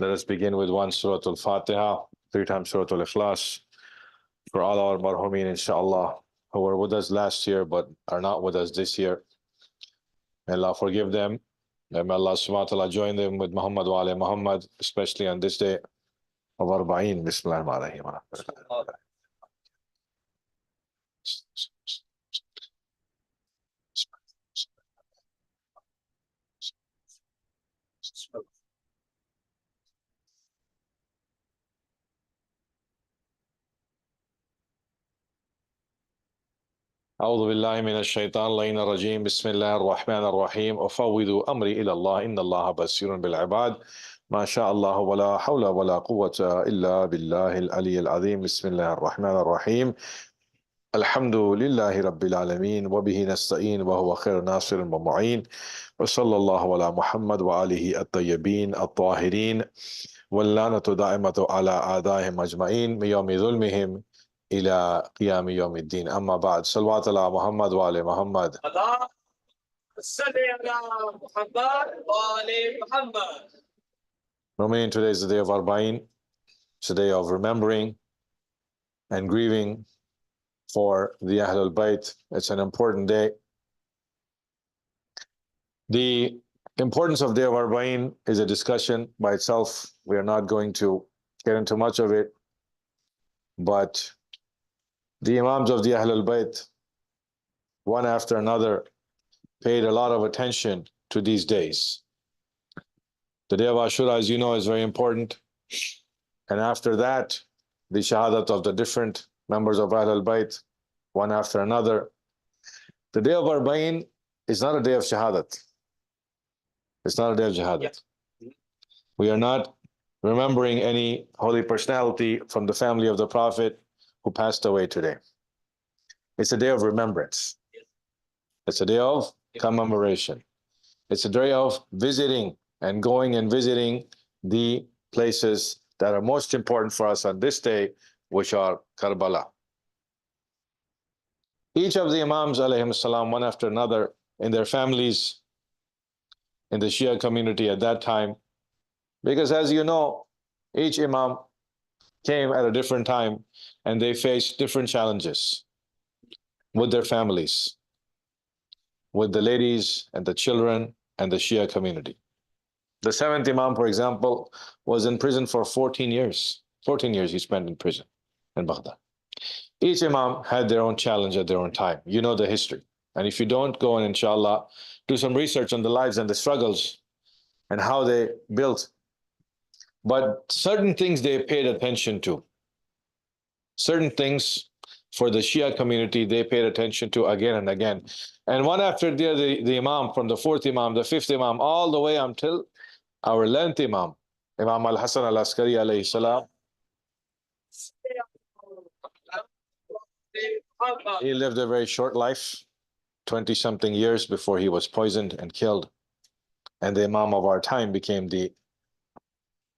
Let us begin with one Surah Al-Fatiha, 3 times Surah Al-Ikhlas, for all our marhumin, inshallah, who were with us last year but are not with us this year. May Allah forgive them. And may Allah subhanahu wa ta'ala join them with Muhammad wa ali Muhammad, especially on this day of Arbaeen. Bismillahirrahmanirrahim. أعوذ بالله من الشيطان اللعين الرجيم بسم الله الرحمن الرحيم أفوض أمري إلى الله إن الله بصير بالعباد ما شاء الله ولا حول ولا قوة إلا بالله العلي العظيم بسم الله الرحمن الرحيم الحمد لله رب العالمين وبه نستعين وهو خير ناصر ومعين وصلى الله على محمد وآله الطيبين الطاهرين واللعنة دائمة على أعدائهم أجمعين من يوم ظلمهم إلى قيام يوم الدين أما بعد صلوات على محمد وآل محمد Romanian, today is the day of Arbaeen. It's a day of remembering and grieving for the Ahlul Bayt. It's an important day. The importance of day of Arbaeen is a discussion by itself. We are not going to get into much of it, but the Imams of the Ahlul Bayt, one after another, paid a lot of attention to these days. The day of Ashura, as you know, is very important. And after that, the Shahadat of the different members of Ahlul Bayt, one after another. The day of Arbaeen is not a day of Shahadat. It's not a day of Shahadat. We are not remembering any holy personality from the family of the Prophet who passed away today. It's a day of remembrance. It's a day of commemoration. It's a day of visiting and going and visiting the places that are most important for us on this day, which are Karbala. Each of the Imams, alayhim salam, one after another, in their families, in the Shia community at that time, because as you know, each Imam came at a different time and they faced different challenges with their families, with the ladies and the children and the Shia community. The seventh Imam, for example, was in prison for 14 years. 14 years he spent in prison in Baghdad. Each Imam had their own challenge at their own time. You know the history. And if you don't, go and inshallah do some research on the lives and the struggles and how they built. But certain things they paid attention to. Certain things for the Shia community they paid attention to again and again. And one after the other, the Imam, from the fourth Imam, the fifth Imam, all the way until our 11th Imam, Imam al-Hasan al-Askari alayhi salam. He lived a very short life, 20-something years before he was poisoned and killed. And the Imam of our time became the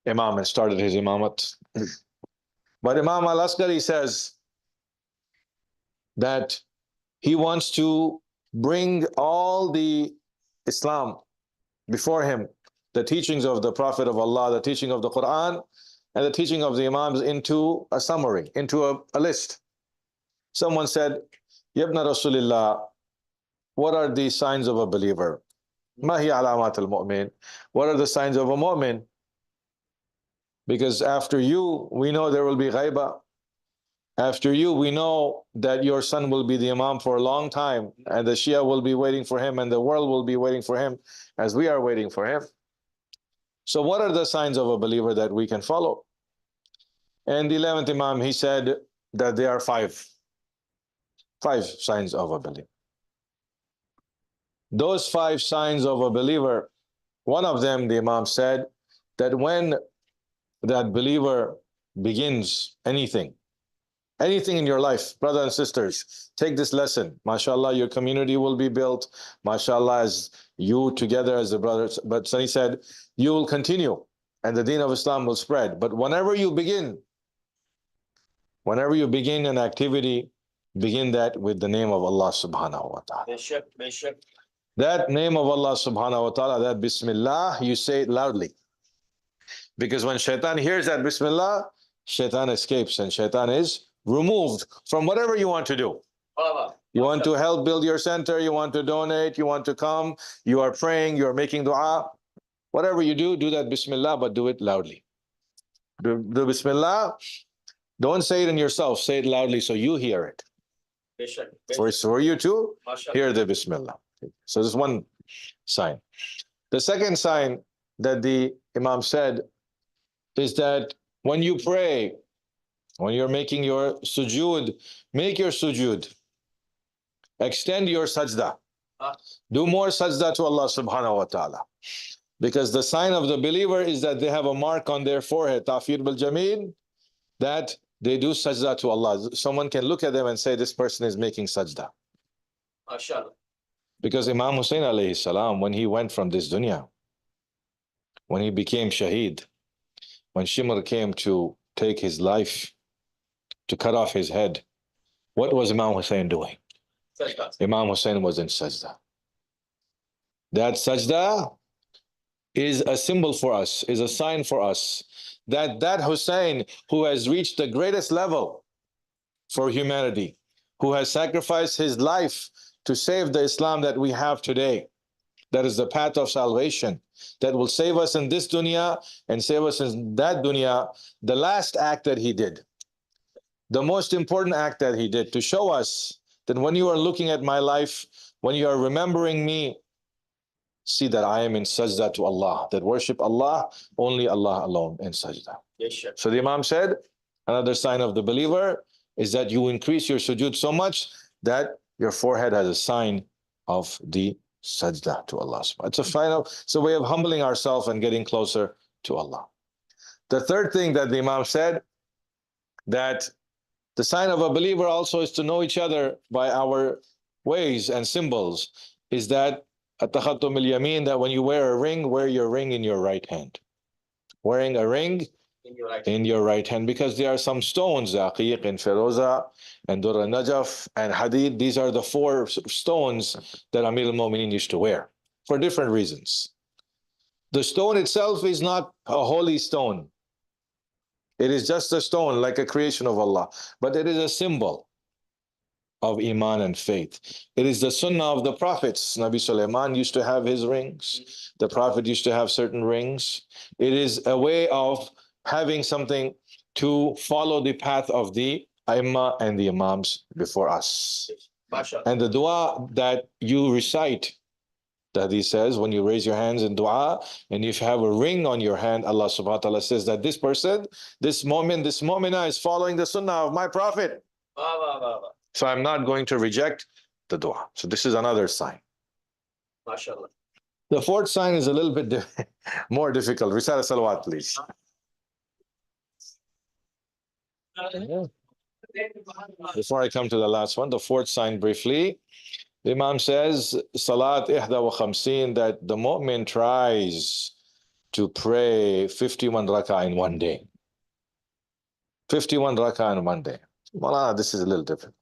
Imam and started his Imamat. But Imam al-Askari says that he wants to bring all the Islam before him, the teachings of the Prophet of Allah, the teaching of the Quran, and the teaching of the Imams into a summary, into a list. Someone said, Yabna Rasulillah, what are the signs of a believer? Mahi alamat al-mu'min. What are the signs of a mu'min? Because after you, we know there will be ghaibah. After you, we know that your son will be the Imam for a long time, and the Shia will be waiting for him, and the world will be waiting for him, as we are waiting for him. So what are the signs of a believer that we can follow? And the 11th Imam, he said that there are five signs of a believer. Those 5 signs of a believer, one of them, the Imam said, that when that believer begins anything in your life, brothers and sisters, take this lesson. MashaAllah, your community will be built. MashaAllah, as you together as the brothers. But so he said, you will continue and the deen of Islam will spread. But whenever you begin an activity, begin that with the name of Allah subhanahu wa ta'ala. That name of Allah subhanahu wa ta'ala, that Bismillah, you say it loudly. Because when shaitan hears that Bismillah, shaitan escapes and shaitan is removed from whatever you want to do. You want to help build your center, you want to donate, you want to come, you are praying, you are making dua. Whatever you do that Bismillah, but do it loudly. Do Bismillah. Don't say it in yourself, say it loudly so you hear it. For you to hear the Bismillah. So this is one sign. The second sign that the Imam said is that when you pray, when you're making your sujood, make your sujood. Extend your sajda. Do more sajda to Allah subhanahu wa ta'ala. Because the sign of the believer is that they have a mark on their forehead, ta'fir bil jameen, that they do sajda to Allah. Someone can look at them and say, this person is making sajda. MashaAllah. Because Imam Hussein alayhi salam, when he went from this dunya, when he became shaheed, when Shimr came to take his life, to cut off his head, what was Imam Hussein doing? Sajda. Imam Hussein was in sajda. That sajda is a symbol for us, is a sign for us that Hussein, who has reached the greatest level for humanity, who has sacrificed his life to save the Islam that we have today, that is the path of salvation, that will save us in this dunya and save us in that dunya. The last act that he did, the most important act that he did, to show us that when you are looking at my life, when you are remembering me, see that I am in sajda to Allah, that worship Allah, only Allah alone in sajda. Yes, sure. So the Imam said, another sign of the believer is that you increase your sujood so much that your forehead has a sign of the sajda to Allah. It's a way of humbling ourselves and getting closer to Allah. The third thing that the Imam said, that the sign of a believer also is to know each other by our ways and symbols, is that at-takhattum al-yamin, that when you wear a ring, wear your ring in your right hand. Wearing a ring in your right hand, because there are some stones, aqiq and feroza and dur al-najaf and hadid. These are the four stones that Amir al-Mu'mineen used to wear for different reasons. The stone itself is not a holy stone. It is just a stone, like a creation of Allah, but it is a symbol of Iman and faith. It is the sunnah of the prophets. Nabi Sulaiman used to have his rings. The Prophet used to have certain rings. It is a way of having something to follow the path of the Aimma and the Imams before us. And the dua that you recite, that he says, when you raise your hands in dua, and if you have a ring on your hand, Allah subhanahu wa ta'ala says that this person, this mu'mina is following the sunnah of my Prophet. So I'm not going to reject the dua. So this is another sign. MashaAllah. The fourth sign is a little bit more difficult. Recite a salawat, please. Before I come to the last one, the fourth sign briefly. The Imam says, Salat ihda wa khamseen, that the mu'min tries to pray 51 rak'ah in one day. 51 rak'ah in one day. Maulana, this is a little different.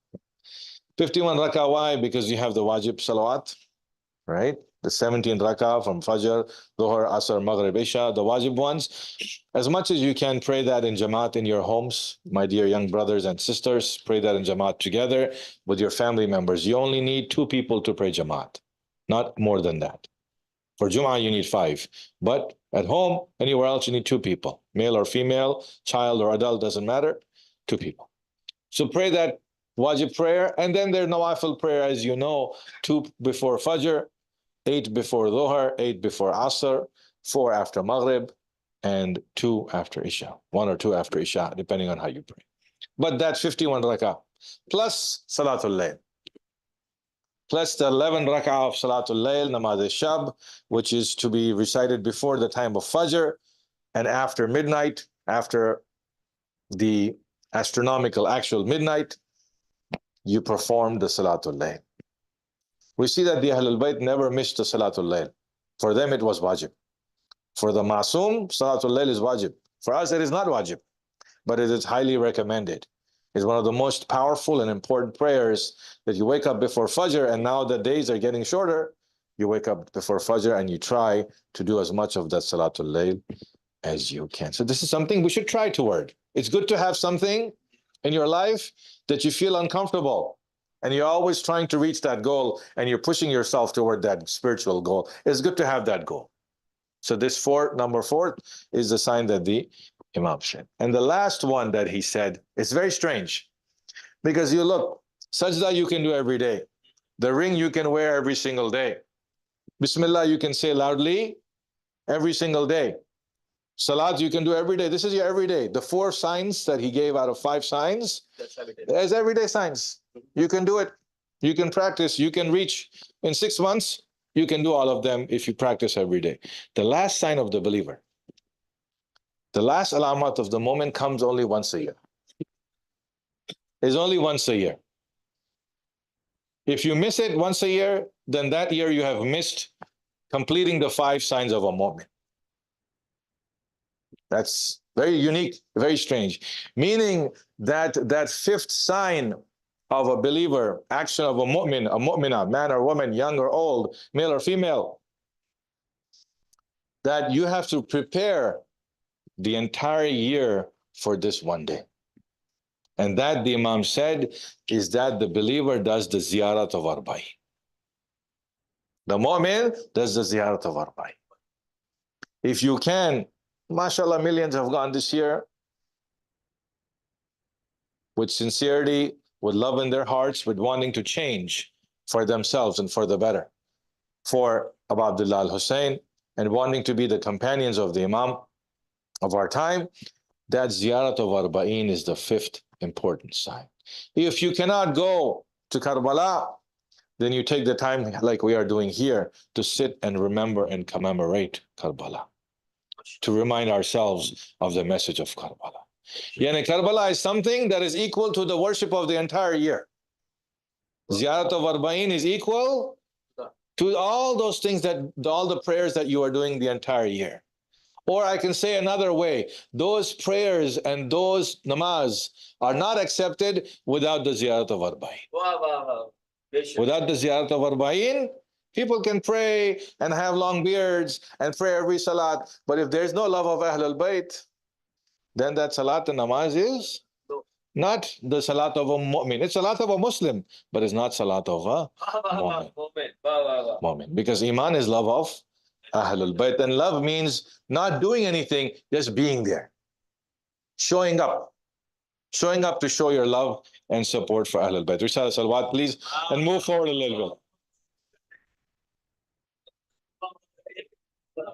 51 rak'ah, why? Because you have the wajib salawat, right? The 17 rak'ah from Fajr, Dhuhr, Asr, Maghrib, Isha, the wajib ones. As much as you can, pray that in Jamaat in your homes. My dear young brothers and sisters, pray that in Jamaat together with your family members. You only need 2 people to pray Jamaat, not more than that. For Jum'ah, you need 5. But at home, anywhere else, you need 2 people. Male or female, child or adult, doesn't matter. 2 people. So pray that wajib prayer, and then there's nawafil prayer, as you know, 2 before Fajr, 8 before Dhuhr, 8 before Asr, 4 after Maghrib, and 2 after Isha. 1 or 2 after Isha, depending on how you pray. But that's 51 rak'ah, plus Salatul Layl, plus the 11 rak'ah of Salatul Layl, Namaz al-Shab, which is to be recited before the time of Fajr, and after midnight, after the astronomical actual midnight, you perform the Salatul Layl. We see that the Ahlul Bayt never missed the Salatul Layl. For them it was wajib. For the Masoom, Salatul Layl is wajib. For us it is not wajib, but it is highly recommended. It's one of the most powerful and important prayers, that you wake up before Fajr, and now the days are getting shorter, you wake up before Fajr and you try to do as much of that Salatul Layl as you can. So this is something we should try toward. It's good to have something in your life that you feel uncomfortable, and you're always trying to reach that goal, and you're pushing yourself toward that spiritual goal. It's good to have that goal. So this number 4 is the sign that the Imam said. And the last one that he said is very strange, because you look, sajda you can do every day. The ring you can wear every single day. Bismillah you can say loudly every single day. Salat you can do every day. This is your every day. The 4 signs that he gave out of 5 signs, there's everyday signs. You can do it. You can practice. You can reach in 6 months. You can do all of them if you practice every day. The last sign of the believer, the last alamat of the moment comes only once a year. It's only once a year. If you miss it once a year, then that year you have missed completing the 5 signs of a moment. That's very unique, very strange. Meaning that that 5th sign of a believer, action of a mu'minah, man or woman, young or old, male or female, that you have to prepare the entire year for this one day. And that, the Imam said, is that the believer does the ziyarat of Arbaeen. The mu'min does the ziyarat of Arbaeen. If you can, mashallah, millions have gone this year with sincerity, with love in their hearts, with wanting to change for themselves and for the better, for Abu Abdullah al-Hussein, and wanting to be the companions of the Imam of our time. That ziyarat of Arbaeen is the 5th important sign. If you cannot go to Karbala, then you take the time, like we are doing here, to sit and remember and commemorate Karbala, to remind ourselves of the message of Karbala. Yani Karbala is something that is equal to the worship of the entire year. Ziyarat of Arbaeen is equal to all those things, all the prayers that you are doing the entire year. Or I can say another way, those prayers and those namaz are not accepted without the ziyarat of Arbaeen. Without the ziyarat of Arbaeen, people can pray and have long beards and pray every salat, but if there's no love of Ahlul Bayt, then that salat and namaz is not the salat of a mu'min. It's salat of a Muslim, but it's not salat of a mu'min. Because iman is love of Ahlul Bayt, and love means not doing anything, just being there, showing up to show your love and support for Ahlul Bayt. Risala Salawat, please, and move forward a little bit.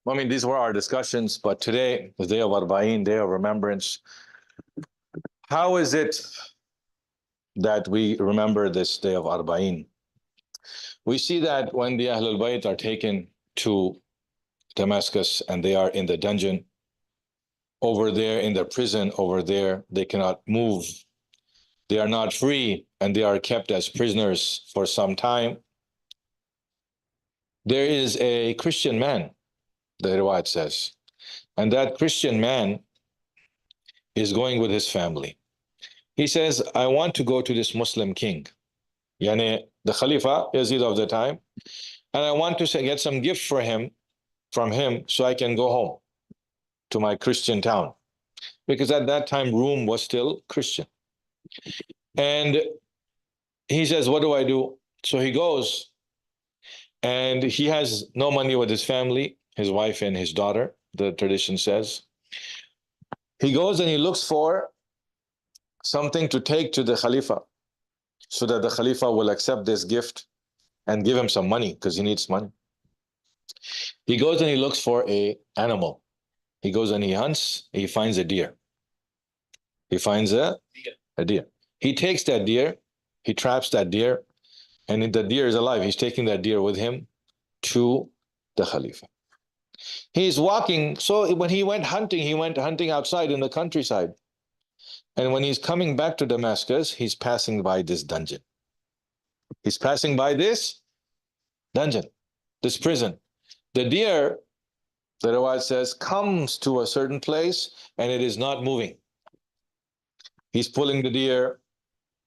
I mean, these were our discussions, but today, the day of Arbaeen, day of remembrance, how is it that we remember this day of Arbaeen? We see that when the Ahlul Bayt are taken to Damascus and they are in the dungeon, over there in the prison, over there, they cannot move. They are not free, and they are kept as prisoners for some time. There is a Christian man, the riwayat says, and that Christian man is going with his family. He says, I want to go to this Muslim king, yani the Khalifa, Yazid of the time, and I want to get some gift for him, from him, so I can go home to my Christian town. Because at that time, Rome was still Christian. And he says, what do I do? So he goes, and he has no money with his family, his wife and his daughter, the tradition says. He goes and he looks for something to take to the Khalifa, so that the Khalifa will accept this gift and give him some money, because he needs money. He goes and he looks for an animal. He goes and he hunts, he finds a deer. He finds a deer. He takes that deer, he traps that deer, and the deer is alive. He's taking that deer with him to the Khalifa. He's walking, so when he went hunting outside in the countryside. And when he's coming back to Damascus, he's passing by this dungeon. He's passing by this dungeon, this prison. The deer, the riwayat says, comes to a certain place and it is not moving. He's pulling the deer,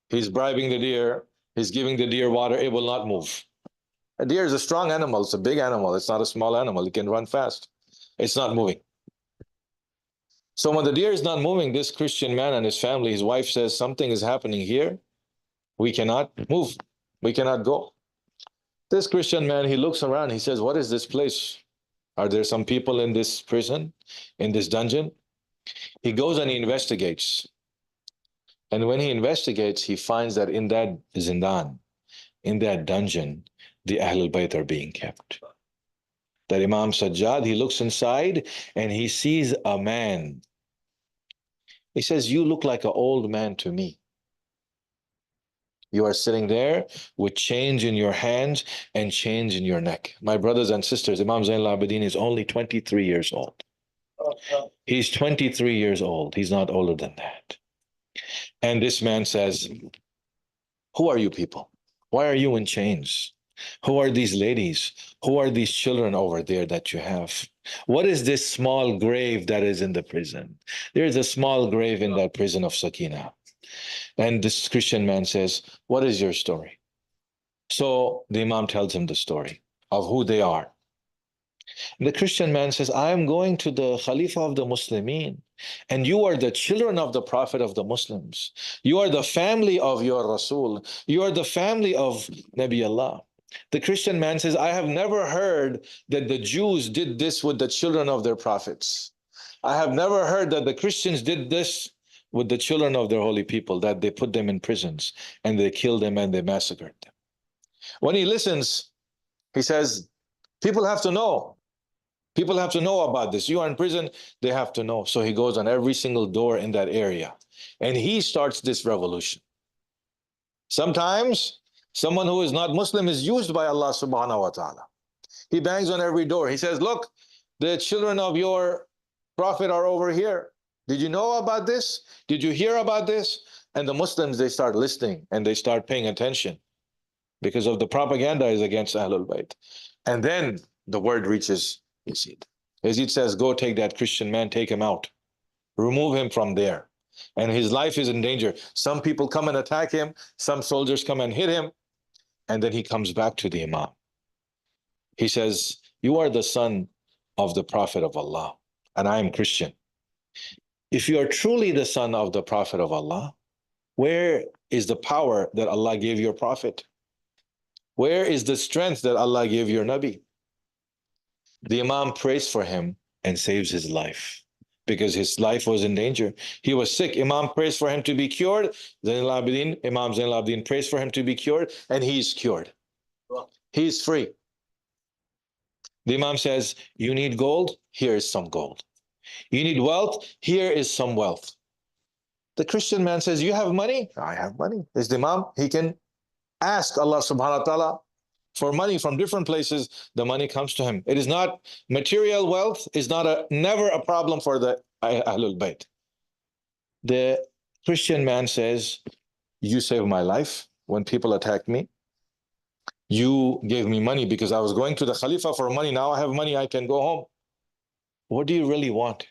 he's bribing the deer, he's giving the deer water, it will not move. A deer is a strong animal, it's a big animal, it's not a small animal, it can run fast. It's not moving. So when the deer is not moving, this Christian man and his family, his wife says, something is happening here. We cannot move. We cannot go. This Christian man, he looks around. He says, what is this place? Are there some people in this prison, in this dungeon? He goes and he investigates. And when he investigates, he finds that in that zindan, in that dungeon, the Ahlul Bayt are being kept. That Imam Sajjad, he looks inside and he sees a man. He says, you look like an old man to me. You are sitting there with chains in your hands and chains in your neck. My brothers and sisters, Imam Zain al-Abidin is only 23 years old. He's 23 years old. He's not older than that. And this man says, who are you people? Why are you in chains? Who are these ladies? Who are these children over there that you have? What is this small grave that is in the prison? There is a small grave in that prison of Sakina. And this Christian man says, what is your story? So the Imam tells him the story of who they are. The Christian man says, I am going to the Khalifa of the Muslimin, and you are the children of the Prophet of the Muslims. You are the family of your Rasul. You are the family of Nabi Allah. The Christian man says, I have never heard that the Jews did this with the children of their prophets. I have never heard that the Christians did this with the children of their holy people, that they put them in prisons and they killed them and they massacred them. When he listens, he says, people have to know. People have to know about this. You are in prison, they have to know. So he goes on every single door in that area and he starts this revolution. Sometimes someone who is not Muslim is used by Allah subhanahu wa ta'ala. He bangs on every door. He says, look, the children of your prophet are over here. Did you know about this? Did you hear about this? And the Muslims, they start listening and they start paying attention because of the propaganda is against Ahlul Bayt. And then the word reaches Yazid. Yazid says, go take that Christian man, take him out. Remove him from there. And his life is in danger. Some people come and attack him. Some soldiers come and hit him. And then he comes back to the Imam. He says, you are the son of the Prophet of Allah, and I am Christian. If you are truly the son of the Prophet of Allah, where is the power that Allah gave your Prophet? Where is the strength that Allah gave your Nabi? The Imam prays for him and saves his life because his life was in danger. He was sick. Imam prays for him to be cured. Imam Zain al-Abidin prays for him to be cured, and he's cured. He's free. The Imam says, you need gold? Here is some gold. You need wealth? Here is some wealth. The Christian man says, you have money? I have money. Is the Imam? He can ask Allah subhanahu wa ta'ala for money from different places. The money comes to him. It is not material wealth, is not never a problem for the Ahlul Bayt. The Christian man says, you saved my life when people attacked me. You gave me money because I was going to the Khalifa for money. Now I have money, I can go home. What do you really want?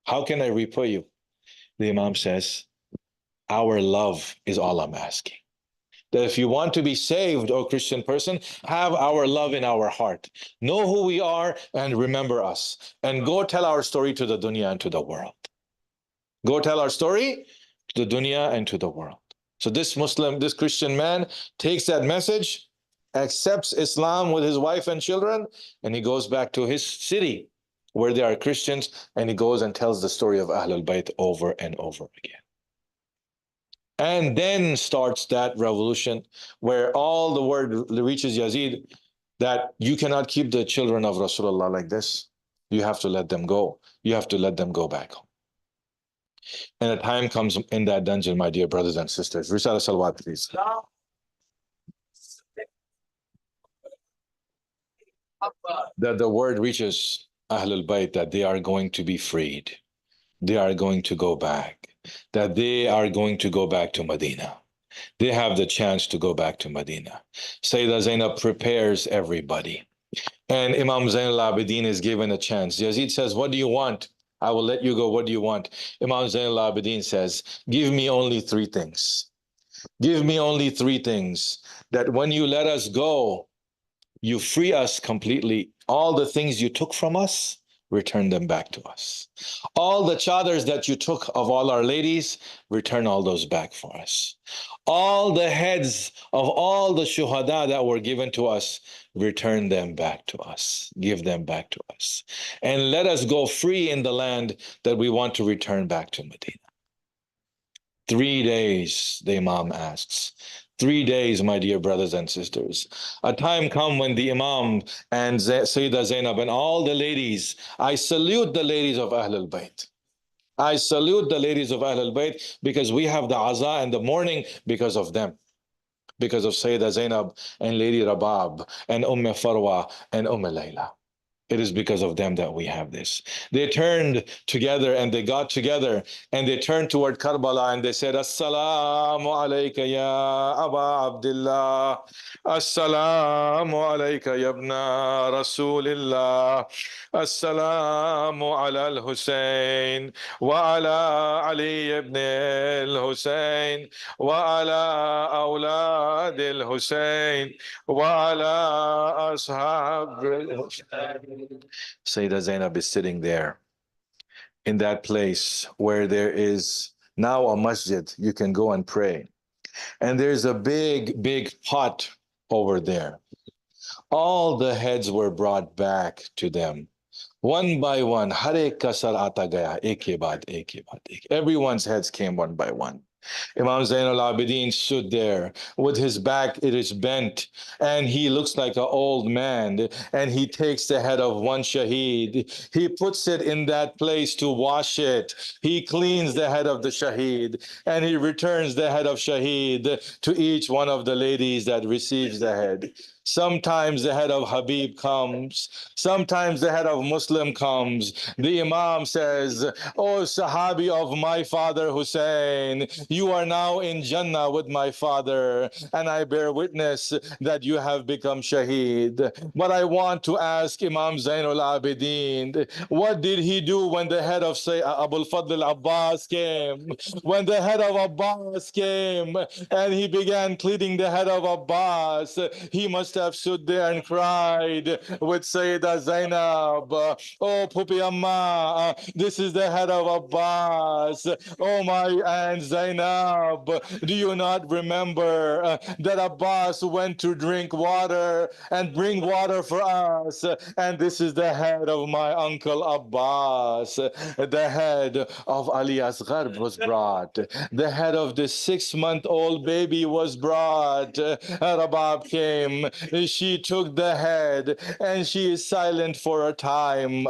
How can I repay you? The Imam says, our love is all I'm asking. That if you want to be saved, O Christian person, have our love in our heart. Know who we are and remember us. And go tell our story to the dunya and to the world. Go tell our story to the dunya and to the world. So this Muslim, this Christian man takes that message, accepts Islam with his wife and children, and he goes back to his city where there are Christians, and he goes and tells the story of Ahlul Bayt over and over again. And then starts that revolution where all the word reaches Yazid that you cannot keep the children of Rasulullah like this. You have to let them go. You have to let them go back home. And a time comes in that dungeon, my dear brothers and sisters. Risala Salawat, please. That the word reaches Ahlul Bayt that they are going to be freed. They are going to go back. That they are going to go back to Medina. They have the chance to go back to Medina. Sayyidah Zainab prepares everybody. And Imam Zain al-Abidin is given a chance. Yazid says, what do you want? I will let you go. What do you want? Imam Zain al-Abidin says, give me only three things. Give me only three things. That when you let us go, you free us completely. All the things you took from us, return them back to us. All the chadars that you took of all our ladies, return all those back for us. All the heads of all the shuhada that were given to us, return them back to us. Give them back to us. And let us go free in the land that we want to return back to Medina. 3 days, the Imam asks. 3 days, my dear brothers and sisters. A time come when the Imam and Sayyidah Zainab and all the ladies, I salute the ladies of Ahlul Bayt. I salute the ladies of Ahlul Bayt because we have the aza and the mourning because of them. Because of Sayyidah Zainab and Lady Rabab and Farwa and Layla. It is because of them that we have this. They turned together and they got together and they turned toward Karbala and they said, Assalamu alayka ya Aba Abdullah. Assalamu alayka ya ibna Rasulillah. Assalamu ala al-Husayn wa ala Ali ibn al-Husayn wa ala awlad al-Husayn wa ala ashab al-Husayn. Sayyidah Zainab is sitting there in that place where there is now a masjid. You can go and pray. And there's a big, big pot over there. All the heads were brought back to them. One by one. Har ek ka sar aata gaya, ek ke baad, ek ke baad, ek. Everyone's heads came one by one. Imam Zainul Abidin stood there with his back, it is bent, and he looks like an old man, and he takes the head of one shaheed. He puts it in that place to wash it. He cleans the head of the shaheed, and he returns the head of shaheed to each one of the ladies that receives the head. Sometimes the head of Habib comes. Sometimes the head of Muslim comes. The Imam says, "Oh, Sahabi of my father Hussein, you are now in Jannah with my father, and I bear witness that you have become Shaheed." But I want to ask Imam Zainul Abidin, what did he do when the head of Abul Fadl Abbas came? When the head of Abbas came and he began cleaning the head of Abbas, he must have stood there and cried with Sayyidah Zainab, "Oh, Pupi Amma, this is the head of Abbas. Oh, my Aunt Zainab, do you not remember that Abbas went to drink water and bring water for us? And this is the head of my uncle Abbas. The head of Ali Asghar was brought. The head of the 6-month-old baby was brought." Rabab came. She took the head and she is silent for a time.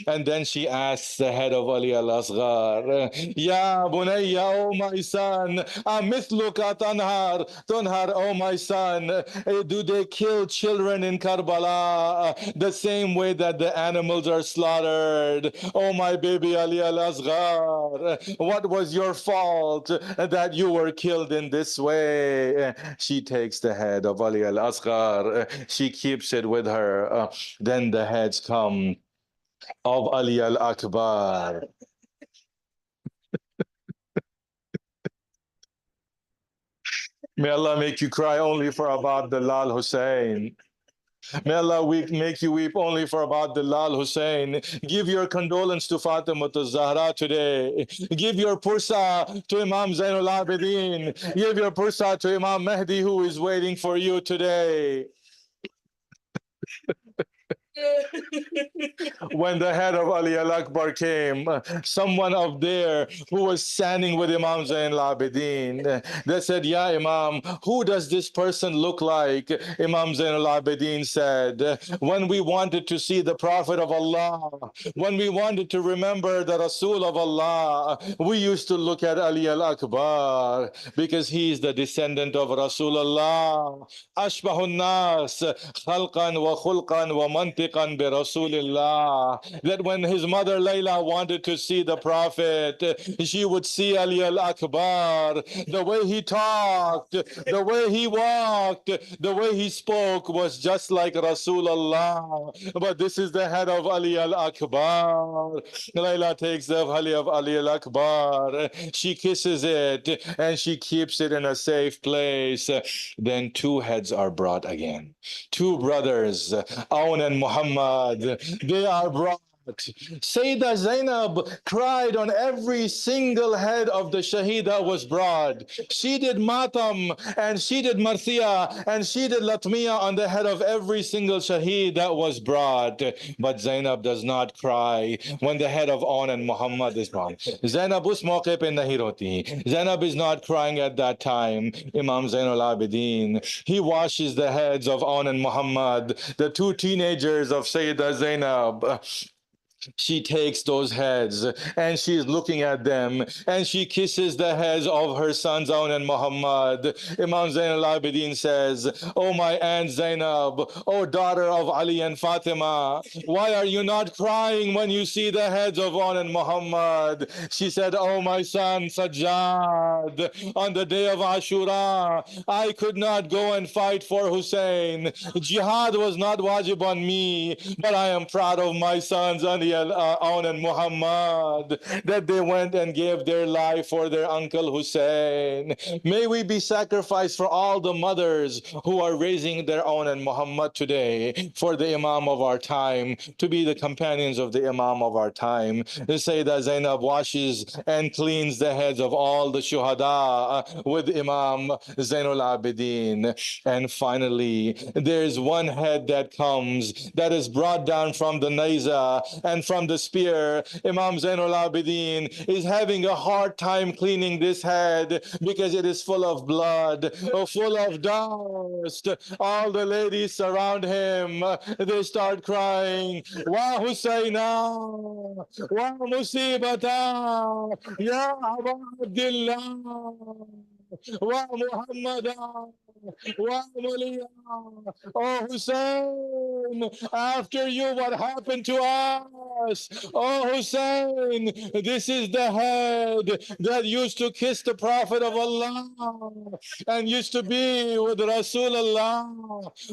And then she asks the head of Ali al-Asghar, "Ya Bunayya, oh my son, Amithluka Tunhar, oh my son, do they kill children in Karbala the same way that the animals are slaughtered? Oh my baby Ali al-Asghar, what was your fault that you were killed in this way?" She takes the head of Ali al-Asghar. She keeps it with her. Then the heads come of Ali al-Akbar. May Allah make you cry only for about Dalal Hussein. May Allah make you weep only for about Dalal Hussein. Give your condolence to Fatima to Zahra today. Give your pursa to Imam Zainul Abidin. Give your pursa to Imam Mahdi who is waiting for you today. When the head of Ali al-Akbar came, someone up there who was standing with Imam Zain al-Abidin, they said, "Ya Imam, who does this person look like?" Imam Zain al-Abidin said, "When we wanted to see the Prophet of Allah, when we wanted to remember the Rasul of Allah, we used to look at Ali al-Akbar because he is the descendant of Rasulullah. Ashbahun nas, khalqan wa khulqan wa mantiqan bi Rasulillah." That when his mother Layla wanted to see the Prophet, she would see Ali al-Akbar. The way he talked, the way he walked, the way he spoke was just like Rasulullah. But this is the head of Ali al-Akbar. Layla takes the Ali of Ali al-Akbar. She kisses it and she keeps it in a safe place. Then 2 heads are brought again. 2 brothers, Aun and Muhammad. They are brought Sayyidah Zainab cried on every single head of the shaheed that was brought. She did matam and she did marthia and she did latmiya on the head of every single shaheed that was brought. But Zainab does not cry when the head of On and Muhammad is brought. Zainab us mauke pe nahi roti. Zainab is not crying at that time. Imam Zainul Abidin, he washes the heads of On and Muhammad, the two teenagers of Sayyidah Zainab. She takes those heads and she's looking at them and she kisses the heads of her sons Aun and Muhammad. Imam Zain al-Abidin says, "Oh my aunt Zainab, oh daughter of Ali and Fatima, why are you not crying when you see the heads of Aun and Muhammad?" She said, "Oh my son Sajjad, on the day of Ashura, I could not go and fight for Hussein. Jihad was not wajib on me, but I am proud of my sons Ali Aun and Muhammad, that they went and gave their life for their uncle Hussein. May we be sacrificed for all the mothers who are raising their own and Muhammad today, for the Imam of our time, to be the companions of the Imam of our time." The Sayyidah Zainab washes and cleans the heads of all the shuhada with Imam Zainul Abidin. And finally, there's one head that comes, that is brought down from the Naiza and from the spear. Imam Zainul Abidin is having a hard time cleaning this head because it is full of blood, full of dust. All the ladies surround him. They start crying, "Wa Husayna, wa Musibata, Ya Aba Abdullah, wa Muhammada, wa Muliya." "Oh Hussein, after you, what happened to us? Oh Hussein, this is the head that used to kiss the Prophet of Allah and used to be with Rasulullah."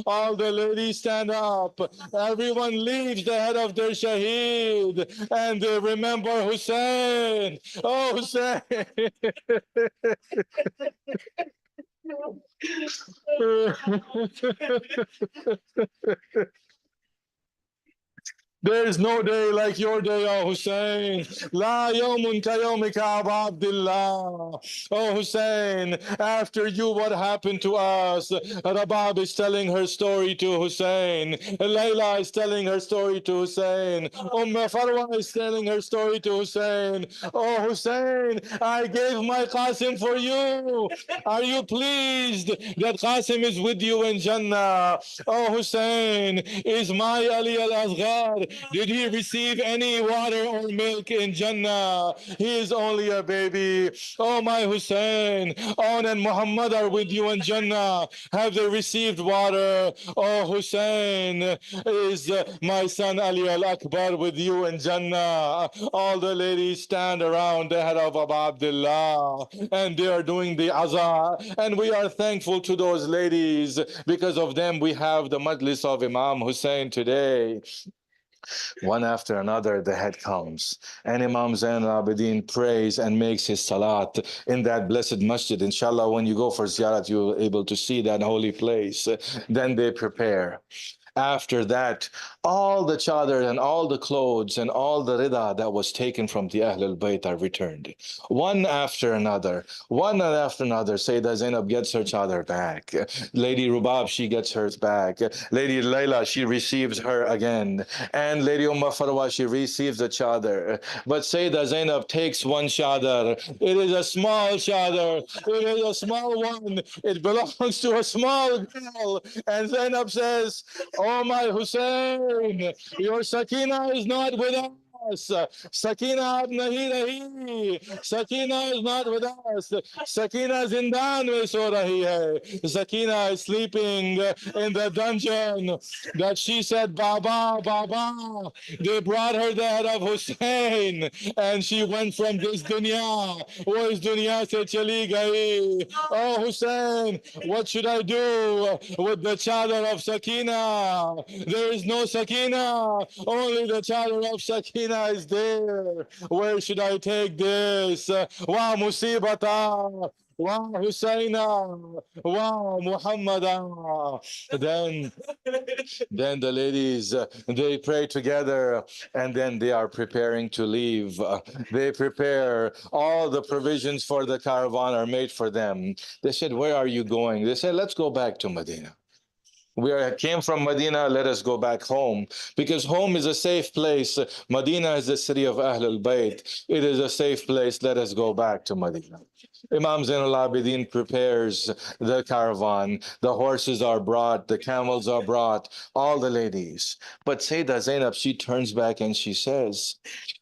All the ladies stand up. Everyone leaves the head of their shaheed and they remember Hussein. Oh Hussein. There is no day like your day, O Hussein. La yawmun ka yawmika Aba Abdullah. Oh Hussein, after you, what happened to us? Rabab is telling her story to Hussein. Layla is telling her story to Hussein. Farwa is telling her story to Hussein. "Oh Hussein, I gave my Qasim for you. Are you pleased that Qasim is with you in Jannah? Oh Hussein, is my Ali al-Asghar, did he receive any water or milk in Jannah? He is only a baby. Oh my Hussein, On and Muhammad are with you in Jannah. Have they received water? Oh Hussein, is my son Ali al-Akbar with you in Jannah?" All the ladies stand around the head of Abu Abdullah and they are doing the azah, and we are thankful to those ladies. Because of them we have the Majlis of Imam Hussein today. One after another, the head comes, and Imam Zain al-Abidin prays and makes his salat in that blessed masjid. Inshallah, when you go for ziyarat, you're able to see that holy place. Then they prepare. After that, all the chadar and all the clothes and all the rida that was taken from the Ahlul Bayt are returned. One after another, one after another. Sayyidah Zainab gets her chadar back. Lady Rubab, she gets hers back. Lady Layla, she receives her again. And Lady Farwa, she receives the chadar. But Sayyidah Zainab takes one chadar. It is a small chadar. It is a small one. It belongs to a small girl. And Zainab says, "Oh my Hussein, your Sakina is not with us. Sakina ab nahi rahi. Sakina is not with us. Sakina zindan mein so rahi hai. Sakina is sleeping in the dungeon that she said, 'Baba, Baba.' They brought her the head of Hussein and she went from this dunya. Wo is dunya se chali gayi. Oh Hussein, what should I do with the chadar of Sakina? There is no Sakina, only the chadar of Sakina." Medina is there. Where should I take this? Wa musibata. Wow, Husayna. Wow, Muhammada. Then, then the ladies, they pray together and then they are preparing to leave. They prepare. All the provisions for the caravan are made for them. They said, where are you going? They said, let's go back to Medina. Came from Medina, let us go back home. Because home is a safe place. Medina is the city of Ahlul Bayt. It is a safe place. Let us go back to Medina. Imam Zainul Abidin prepares the caravan. The horses are brought, the camels are brought, all the ladies. But Sayyidah Zainab, she turns back and she says,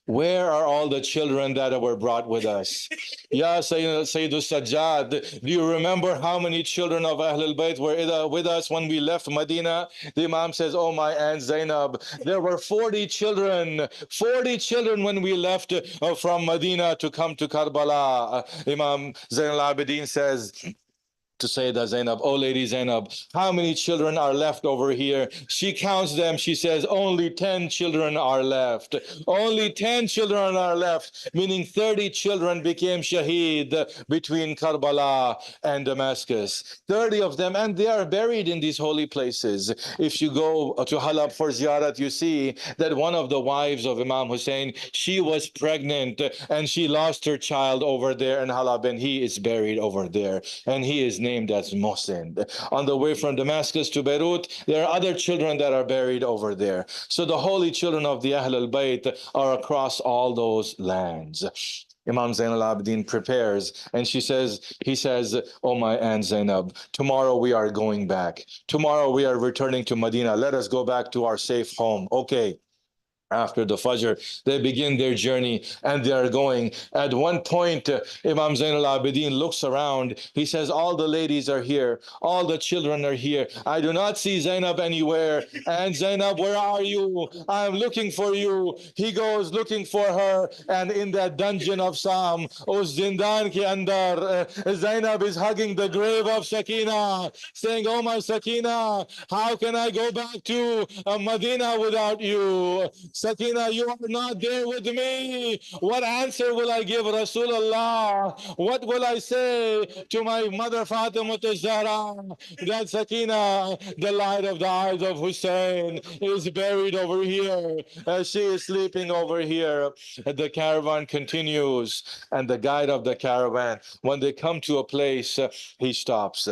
where are all the children that were brought with us? Ya Sayyidul Sajjad, do you remember how many children of Ahlul Bayt were with us when we left Medina? The Imam says, oh my Aunt Zainab, there were 40 children, 40 children when we left from Medina to come to Karbala. Imam Zainul Abidin says, to Sayyidah Zainab, oh lady Zainab, how many children are left over here? She counts them. She says, only 10 children are left. Only 10 children are left, meaning 30 children became shaheed between Karbala and Damascus. 30 of them, and they are buried in these holy places. If you go to Halab for ziyarat, you see that one of the wives of Imam Hussein, she was pregnant and she lost her child over there in Halab, and he is buried over there. And he is named as Mohsen. On the way from Damascus to Beirut, there are other children that are buried over there. So the holy children of the Ahlul Bayt are across all those lands. Imam Zainal Abidin prepares and he says, oh my Aunt Zainab, tomorrow we are going back. Tomorrow we are returning to Medina. Let us go back to our safe home. Okay. After the Fajr, they begin their journey and they are going. At one point, Imam Zainul Abidin looks around. He says, all the ladies are here. All the children are here. I do not see Zainab anywhere. And Zainab, where are you? I am looking for you. He goes looking for her. And in that dungeon of Sam, Us Zindan ke andar, Zainab is hugging the grave of Sakina, saying, oh my Sakina, how can I go back to Medina without you? Sakina, you are not there with me. What answer will I give Rasulullah? What will I say to my mother Fatima Zahra? That Sakina, the light of the eyes of Hussein, is buried over here. She is sleeping over here. The caravan continues, and the guide of the caravan, when they come to a place, he stops.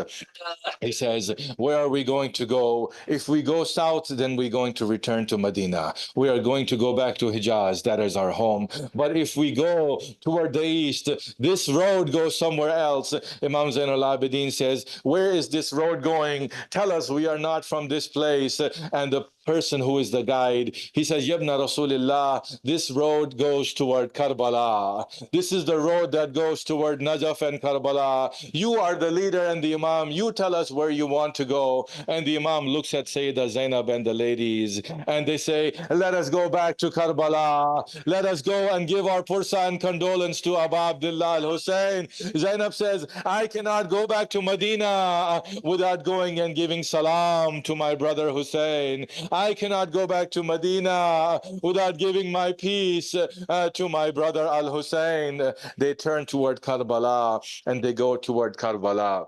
He says, where are we going to go? If we go south, then we're going to return to Medina. We are going to go back to Hijaz. That is our home. But if we go toward the east, this road goes somewhere else. Imam Zainul Abidin says, where is this road going? Tell us, we are not from this place. And the person who is the guide, he says, Yabna Rasulillah, this road goes toward Karbala. This is the road that goes toward Najaf and Karbala. You are the leader and the Imam. You tell us where you want to go. And the Imam looks at Sayyidah Zainab and the ladies, and they say, let us go back to Karbala. Let us go and give our pursa and condolence to Abu Abdullah al-Hussein. Zainab says, I cannot go back to Medina without going and giving salam to my brother Hussein. I cannot go back to Medina without giving my peace to my brother al-Hussein. They turn toward Karbala and they go toward Karbala.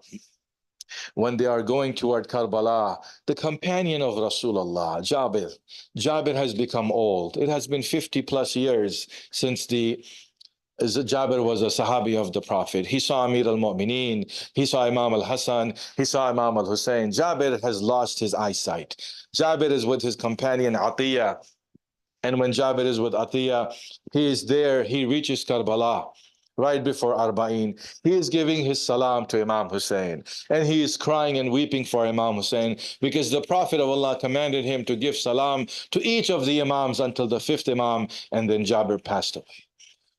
When they are going toward Karbala, the companion of Rasulullah, Jabir has become old. It has been 50 plus years since Jabir was a Sahabi of the Prophet. He saw Amir al-Mu'mineen, he saw Imam al-Hassan, he saw Imam al-Hussein. Jabir has lost his eyesight. Jabir is with his companion Atiyah. And when Jabir is with Atiyah, he is there, he reaches Karbala right before Arbaeen. He is giving his salam to Imam Hussein. And he is crying and weeping for Imam Hussein because the Prophet of Allah commanded him to give salam to each of the Imams until the fifth Imam, and then Jabir passed away.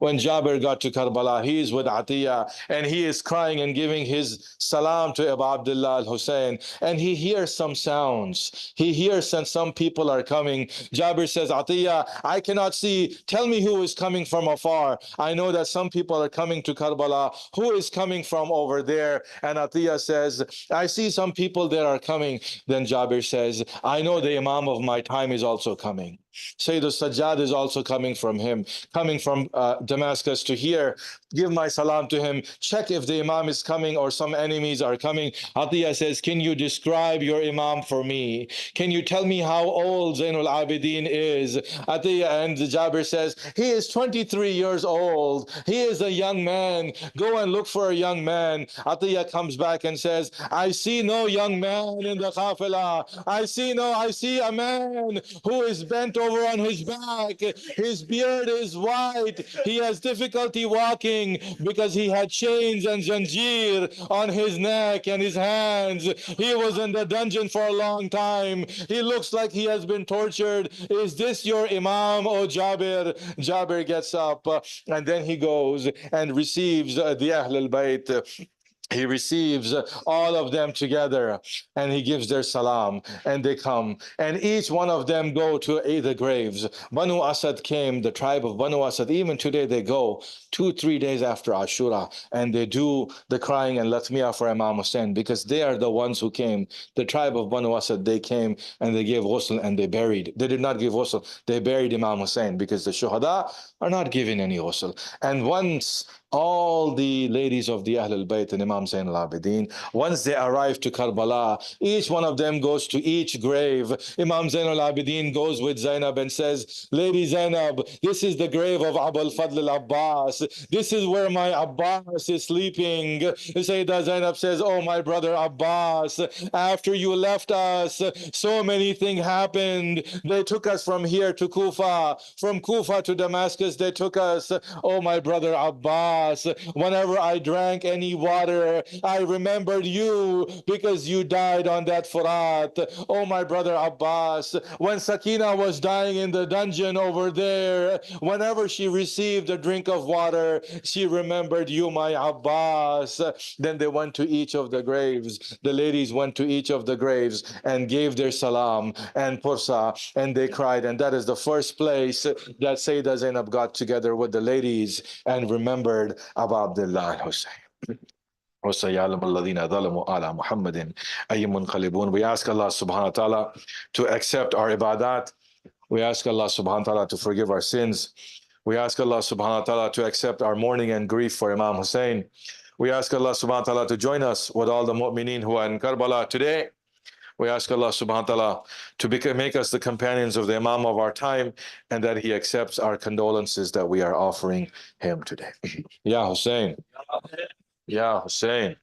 When Jabir got to Karbala, he is with Atiyah and he is crying and giving his salam to Abu Abdullah al-Hussein, and he hears some sounds. He hears that some people are coming. Jabir says, Atiyah, I cannot see. Tell me who is coming from afar. I know that some people are coming to Karbala. Who is coming from over there? And Atiyah says, I see some people that are coming. Then Jabir says, I know the Imam of my time is also coming. Sayyid al-Sajjad is also coming from him, coming from Damascus to here. Give my salam to him. Check if the Imam is coming or some enemies are coming. Atiyah says, can you describe your Imam for me? Can you tell me how old Zainul Abidin is? Atiyah and Jabir says, he is 23 years old. He is a young man. Go and look for a young man. Atiyah comes back and says, I see no young man in the Qafilah. I see a man who is bent over on his back. His beard is white. He has difficulty walking because he had chains and zanjir on his neck and his hands. He was in the dungeon for a long time. He looks like he has been tortured. Is this your Imam, O Jabir? Jabir gets up and then he goes and receives the Ahl al-Bayt. He receives all of them together and he gives their salam and they come and each one of them go to the graves. Banu Asad came, the tribe of Banu Asad, even today they go 2-3 days after Ashura and they do the crying and Latmiya for Imam Hussein because they are the ones who came. The tribe of Banu Asad, they came and they gave ghusl and they buried. They did not give ghusl, they buried Imam Hussein because the shuhada are not given any ghusl. And once all the ladies of the Ahl al-Bayt and Imam Zain al-Abidin, once they arrive to Karbala, each one of them goes to each grave. Imam Zain al-Abidin goes with Zainab and says, Lady Zainab, this is the grave of Abul Fadl al-Abbas. This is where my Abbas is sleeping. Sayyidah Zainab says, oh my brother Abbas, after you left us, so many things happened. They took us from here to Kufa, from Kufa to Damascus, they took us. Oh my brother Abbas, whenever I drank any water, I remembered you because you died on that Furat. Oh, my brother Abbas, when Sakina was dying in the dungeon over there, whenever she received a drink of water, she remembered you, my Abbas. Then they went to each of the graves. The ladies went to each of the graves and gave their salam and pursa, and they cried. And that is the first place that Sayyidah Zainab got together with the ladies and remembered Abu Abdullah al-Hussein. وَسَيَعْلَمُ الَّذِينَ ظَلَمُوا عَلَى مُحَمَّدٍ أَيٌّ مُنْقَلِبُونَ. We ask Allah subhanahu wa ta'ala to accept our ibadat. We ask Allah subhanahu wa ta'ala to forgive our sins. We ask Allah subhanahu wa ta'ala to accept our mourning and grief for Imam Hussein. We ask Allah subhanahu wa ta'ala to join us with all the mu'mineen who are in Karbala today. We ask Allah subhanahu wa ta'ala to make us the companions of the Imam of our time and that he accepts our condolences that we are offering him today. Ya Hussein. Ya Hussein.